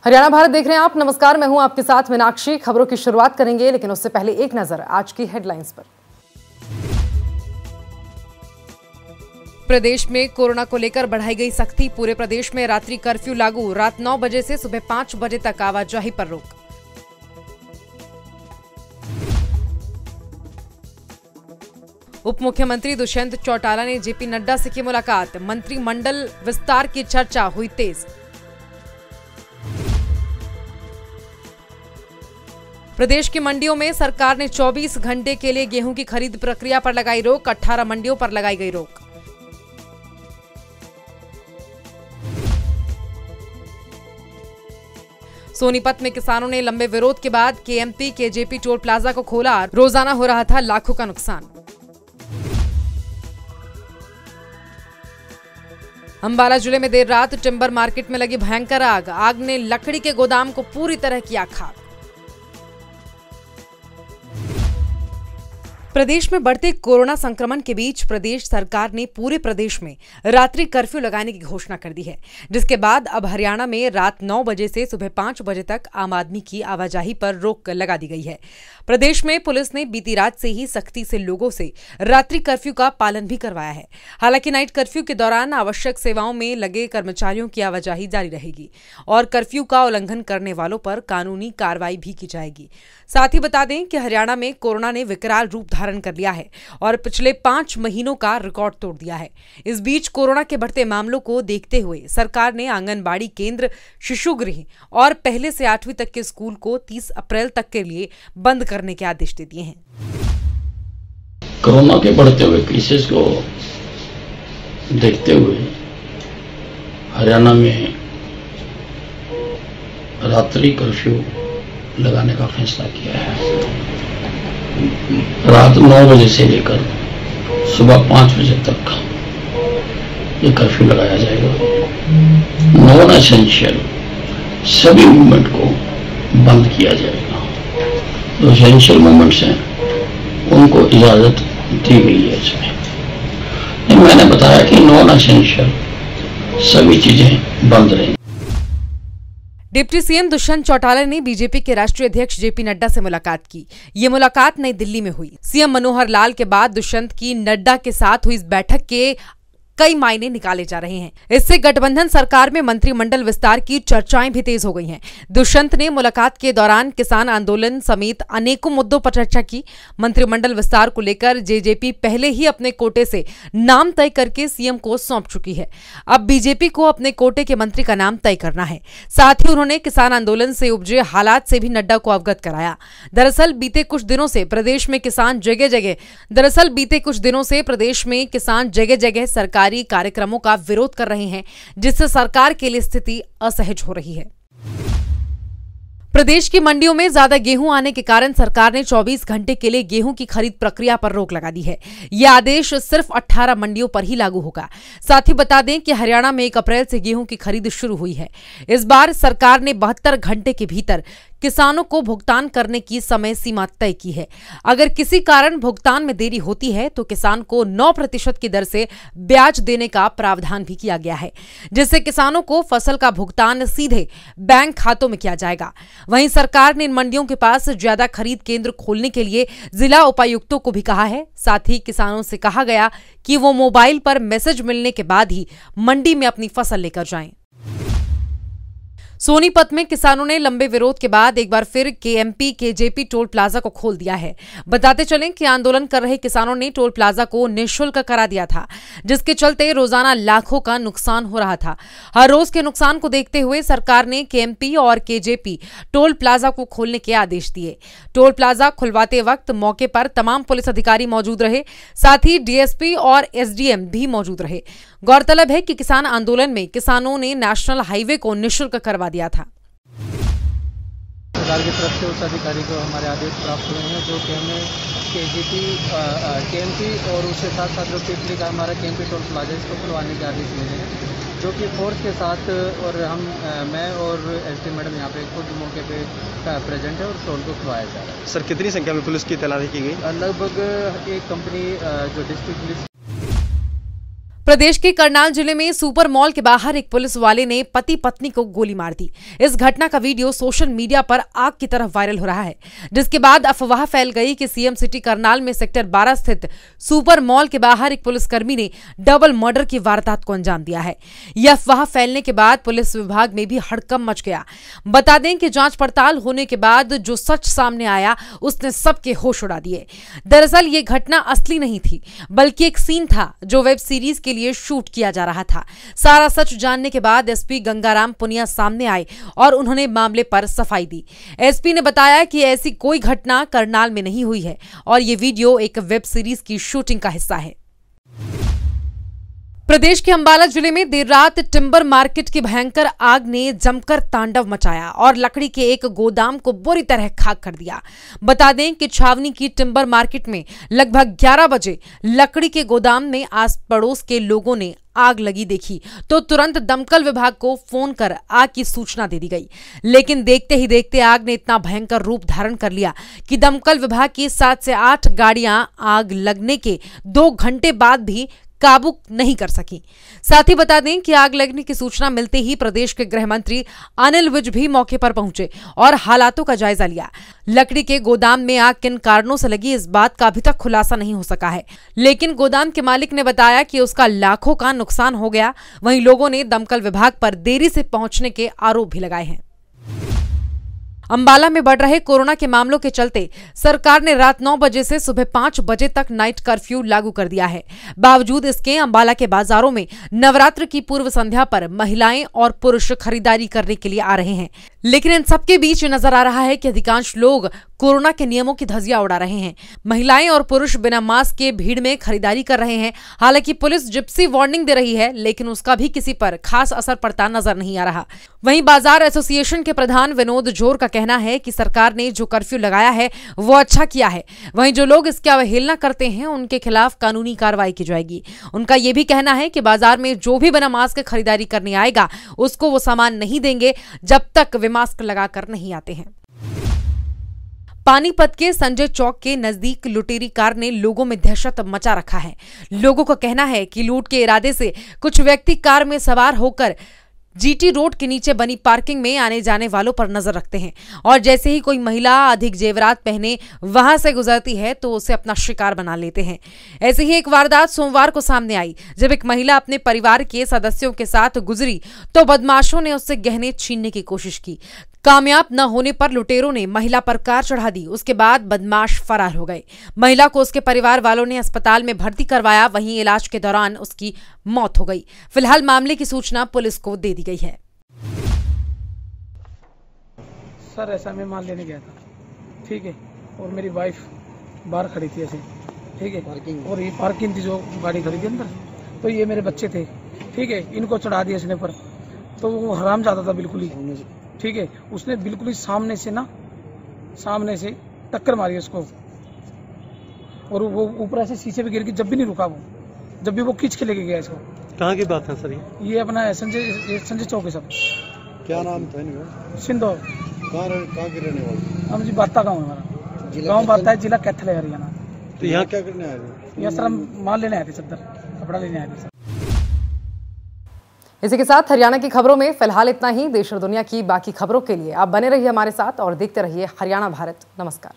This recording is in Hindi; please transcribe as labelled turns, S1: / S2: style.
S1: हरियाणा भारत देख रहे हैं आप। नमस्कार, मैं हूं आपके साथ मीनाक्षी। खबरों की शुरुआत करेंगे, लेकिन उससे पहले एक नजर आज की हेडलाइंस पर। प्रदेश में कोरोना को लेकर बढ़ाई गई सख्ती। पूरे प्रदेश में रात्रि कर्फ्यू लागू। रात 9 बजे से सुबह 5 बजे तक आवाजाही पर रोक। उप मुख्यमंत्री दुष्यंत चौटाला ने जेपी नड्डा से की मुलाकात। मंत्रिमंडल विस्तार की चर्चा हुई तेज। प्रदेश की मंडियों में सरकार ने 24 घंटे के लिए गेहूं की खरीद प्रक्रिया पर लगाई रोक। 18 मंडियों पर लगाई गई रोक। सोनीपत में किसानों ने लंबे विरोध के बाद केएमपी के जेपी टोल प्लाजा को खोला। रोजाना हो रहा था लाखों का नुकसान। अंबाला जिले में देर रात टिम्बर मार्केट में लगी भयंकर आग। आग ने लकड़ी के गोदाम को पूरी तरह किया खाक। प्रदेश में बढ़ते कोरोना संक्रमण के बीच प्रदेश सरकार ने पूरे प्रदेश में रात्रि कर्फ्यू लगाने की घोषणा कर दी है, जिसके बाद अब हरियाणा में रात 9 बजे से सुबह 5 बजे तक आम आदमी की आवाजाही पर रोक लगा दी गई है। प्रदेश में पुलिस ने बीती रात से ही सख्ती से लोगों से रात्रि कर्फ्यू का पालन भी करवाया है। हालांकि नाइट कर्फ्यू के दौरान आवश्यक सेवाओं में लगे कर्मचारियों की आवाजाही जारी रहेगी और कर्फ्यू का उल्लंघन करने वालों पर कानूनी कार्रवाई भी की जाएगी। साथ ही बता दें कि हरियाणा में कोरोना ने विकराल रूप धारण कर लिया है और पिछले 5 महीनों का रिकॉर्ड तोड़ दिया है। इस बीच कोरोना के बढ़ते मामलों को देखते हुए सरकार ने आंगनबाड़ी केंद्र, शिशु गृह और पहले से 8वीं तक के स्कूल को 30 अप्रैल तक के लिए बंद करने के आदेश दे दिए हैं।
S2: कोरोना के बढ़ते हुए केसेस को देखते हुए हरियाणा में रात्रि कर्फ्यू लगाने का फैसला किया है। रात 9 बजे से लेकर सुबह 5 बजे तक ये कर्फ्यू लगाया जाएगा। नॉन एसेंशियल सभी मूवमेंट को बंद किया जाएगा। जो एसेंशियल मूवमेंट्स हैं उनको इजाजत दी गई है। इसमें मैंने बताया कि नॉन एसेंशियल सभी चीजें बंद रहेंगी।
S1: डिप्टी सीएम दुष्यंत चौटाला ने बीजेपी के राष्ट्रीय अध्यक्ष जेपी नड्डा से मुलाकात की। ये मुलाकात नई दिल्ली में हुई। सीएम मनोहर लाल के बाद दुष्यंत की नड्डा के साथ हुई इस बैठक के कई मायने निकाले जा रहे हैं। इससे गठबंधन सरकार में मंत्रिमंडल विस्तार की चर्चाएं भी तेज हो गई हैं। दुष्यंत ने मुलाकात के दौरान किसान आंदोलन समेत अनेकों मुद्दों पर चर्चा की। मंत्रिमंडल विस्तार को लेकर जेजेपी पहले ही अपने कोटे से नाम तय करके सीएम को सौंप चुकी है। अब बीजेपी को अपने कोटे के मंत्री का नाम तय करना है। साथ ही उन्होंने किसान आंदोलन से उपजे हालात से भी नड्डा को अवगत कराया। दरअसल बीते कुछ दिनों से प्रदेश में किसान जगह जगह सरकार कार्यक्रमों का विरोध कर रहे हैं, जिससे सरकार के लिए स्थिति असहज हो रही है। प्रदेश की मंडियों में ज्यादा गेहूं आने के कारण सरकार ने 24 घंटे के लिए गेहूं की खरीद प्रक्रिया पर रोक लगा दी है। यह आदेश सिर्फ 18 मंडियों पर ही लागू होगा। साथ ही बता दें कि हरियाणा में 1 अप्रैल से गेहूं की खरीद शुरू हुई है। इस बार सरकार ने 72 घंटे के भीतर किसानों को भुगतान करने की समय सीमा तय की है। अगर किसी कारण भुगतान में देरी होती है तो किसान को 9% की दर से ब्याज देने का प्रावधान भी किया गया है, जिससे किसानों को फसल का भुगतान सीधे बैंक खातों में किया जाएगा। वहीं सरकार ने इन मंडियों के पास ज्यादा खरीद केंद्र खोलने के लिए जिला उपायुक्तों को भी कहा है। साथ ही किसानों से कहा गया कि वो मोबाइल पर मैसेज मिलने के बाद ही मंडी में अपनी फसल लेकर जाएं। सोनीपत में किसानों ने लंबे विरोध के बाद एक बार फिर केएमपी के जेपी टोल प्लाजा को खोल दिया है। बताते चलें कि आंदोलन कर रहे किसानों ने टोल प्लाजा को निःशुल्क करा दिया था, जिसके चलते रोजाना लाखों का नुकसान हो रहा था। हर रोज के नुकसान को देखते हुए सरकार ने केएमपी और केजेपी टोल प्लाजा को खोलने के आदेश दिए। टोल प्लाजा खुलवाते वक्त मौके पर तमाम पुलिस अधिकारी मौजूद रहे, साथ ही डीएसपी और एसडीएम भी मौजूद रहे। गौरतलब है कि किसान आंदोलन में किसानों ने नेशनल हाईवे को निःशुल्क करवा दिया था।
S3: सरकार की तरफ से उस अधिकारी को हमारे आदेश प्राप्त हुए हैं, जो कि हमें केएमपी और उसके साथ साथ जो पिपली का हमारा केएमपी टोल प्लाजा इसको खुलवाने के आदेश मिले हैं, जो कि फोर्स के साथ और मैं और एसडी मैडम यहाँ पे खुद मौके पे प्रेजेंट है और टोल को खुलवाया जा रहा है।
S4: सर, कितनी संख्या में पुलिस की तैनाती की गई?
S3: लगभग एक कंपनी जो डिस्ट्रिक्ट पुलिस
S1: प्रदेश के करनाल जिले में सुपर मॉल के बाहर एक पुलिस वाले ने पति पत्नी को गोली मार दी। इस घटना का वीडियो सोशल मीडिया पर आग की तरह वायरल हो रहा है, जिसके बाद अफवाह फैल गई कि सीएम सिटी करनाल में सेक्टर 12 स्थित सुपर मॉल के बाहर एक पुलिसकर्मी ने डबल मर्डर की वारदात को अंजाम दिया है। यह अफवाह फैलने के बाद पुलिस विभाग में भी हड़कंप मच गया। बता दें कि जांच पड़ताल होने के बाद जो सच सामने आया उसने सबके होश उड़ा दिए। दरअसल ये घटना असली नहीं थी, बल्कि एक सीन था जो वेब सीरीज के लिए शूट किया जा रहा था। सारा सच जानने के बाद एसपी गंगाराम पुनिया सामने आए और उन्होंने मामले पर सफाई दी। एसपी ने बताया कि ऐसी कोई घटना करनाल में नहीं हुई है और ये वीडियो एक वेब सीरीज की शूटिंग का हिस्सा है। प्रदेश के अंबाला जिले में देर रात टिम्बर मार्केट की भयंकर आग ने जमकर तांडव मचाया और लकड़ी के एक गोदाम को बुरी तरह खाक कर दिया। बता दें कि छावनी की टिम्बर मार्केट में लगभग 11 बजे लकड़ी के गोदाम में आस पड़ोस के लोगों ने आग लगी देखी तो तुरंत दमकल विभाग को फोन कर आग की सूचना दे दी गई। लेकिन देखते ही देखते आग ने इतना भयंकर रूप धारण कर लिया कि दमकल विभाग की 7 से 8 गाड़ियां आग लगने के 2 घंटे बाद भी काबू नहीं कर सकी। साथ ही बता दें कि आग लगने की सूचना मिलते ही प्रदेश के गृह मंत्री अनिल विज भी मौके पर पहुंचे और हालातों का जायजा लिया। लकड़ी के गोदाम में आग किन कारणों से लगी इस बात का अभी तक खुलासा नहीं हो सका है, लेकिन गोदाम के मालिक ने बताया कि उसका लाखों का नुकसान हो गया। वहीं लोगों ने दमकल विभाग पर देरी से पहुंचने के आरोप भी लगाए हैं। अंबाला में बढ़ रहे कोरोना के मामलों के चलते सरकार ने रात 9 बजे से सुबह 5 बजे तक नाइट कर्फ्यू लागू कर दिया है। बावजूद इसके अंबाला के बाजारों में नवरात्र की पूर्व संध्या पर महिलाएं और पुरुष खरीदारी करने के लिए आ रहे हैं, लेकिन इन सबके बीच नजर आ रहा है कि अधिकांश लोग कोरोना के नियमों की धज्जियां उड़ा रहे हैं। महिलाएं और पुरुष बिना मास्क के भीड़ में खरीदारी कर रहे हैं। हालांकि पुलिस जिप्सी वार्निंग दे रही है, लेकिन उसका भी किसी पर खास असर पड़ता नजर नहीं आ रहा। वहीं बाजार एसोसिएशन के प्रधान विनोद जोर का कहना है कि सरकार ने जो कर्फ्यू लगाया है वो अच्छा किया है। वहीं जो लोग इसकी अवहेलना करते हैं उनके खिलाफ कानूनी कार्रवाई की जाएगी। उनका यह भी कहना है कि बाजार में जो भी बिना मास्क खरीदारी करने आएगा उसको वो सामान नहीं देंगे जब तक वे मास्क लगाकर नहीं आते हैं। पानीपत के संजय चौक के नजदीक लुटेरी कार ने लोगों में दहशत मचा रखा है। लोगों का कहना है कि लूट के इरादे से कुछ व्यक्ति कार में सवार होकर जीटी रोड के नीचे बनी पार्किंग में आने जाने वालों पर नजर रखते हैं और जैसे ही कोई महिला अधिक जेवरात पहने वहां से गुजरती है तो उसे अपना शिकार बना लेते हैं। ऐसे ही एक वारदात सोमवार को सामने आई जब एक महिला अपने परिवार के सदस्यों के साथ गुजरी तो बदमाशों ने उससे गहने छीनने की कोशिश की। कामयाब न होने पर लुटेरों ने महिला पर कार चढ़ा दी। उसके बाद बदमाश फरार हो गए। महिला को उसके परिवार वालों ने अस्पताल में भर्ती करवाया। वहीं इलाज के दौरान उसकी मौत हो गई। फिलहाल मामले की सूचना पुलिस को दे दी गई है।
S4: सर ऐसा मैं माल लेने गया था, ठीक है, और मेरी वाइफ बाहर खड़ी थी ऐसे, ठीक है, और ये पार्किंग थी जो गाड़ी खड़ी थी अंदर, तो ये मेरे बच्चे थे, ठीक है, इनको चढ़ा दिया इसने पर, तो वो हराम जाता था बिल्कुल ही, ठीक है, उसने बिल्कुल ही सामने से टक्कर मारी उसको और वो ऊपर ऐसे शीशे पे गिर के जब भी नहीं रुका वो, जब भी वो खींच के लेके गया इसको।
S5: कहाँ की बात है सर
S4: ये अपना संजय चौक है सब।
S5: क्या नाम था इनका?
S4: सिंधो।
S5: कहाँ के रहने वाले?
S4: हम जी बाता गाँव हमारा गाँव बाता है, जिला कैथल है हरियाणा।
S5: तो यहाँ क्या करने आए थे?
S4: यहाँ सर हम माल लेने आए थे, चद्दर कपड़ा लेने आए थे सर।
S1: इसी के साथ हरियाणा की खबरों में फिलहाल इतना ही। देश और दुनिया की बाकी खबरों के लिए आप बने रहिए हमारे साथ और देखते रहिए हरियाणा भारत। नमस्कार।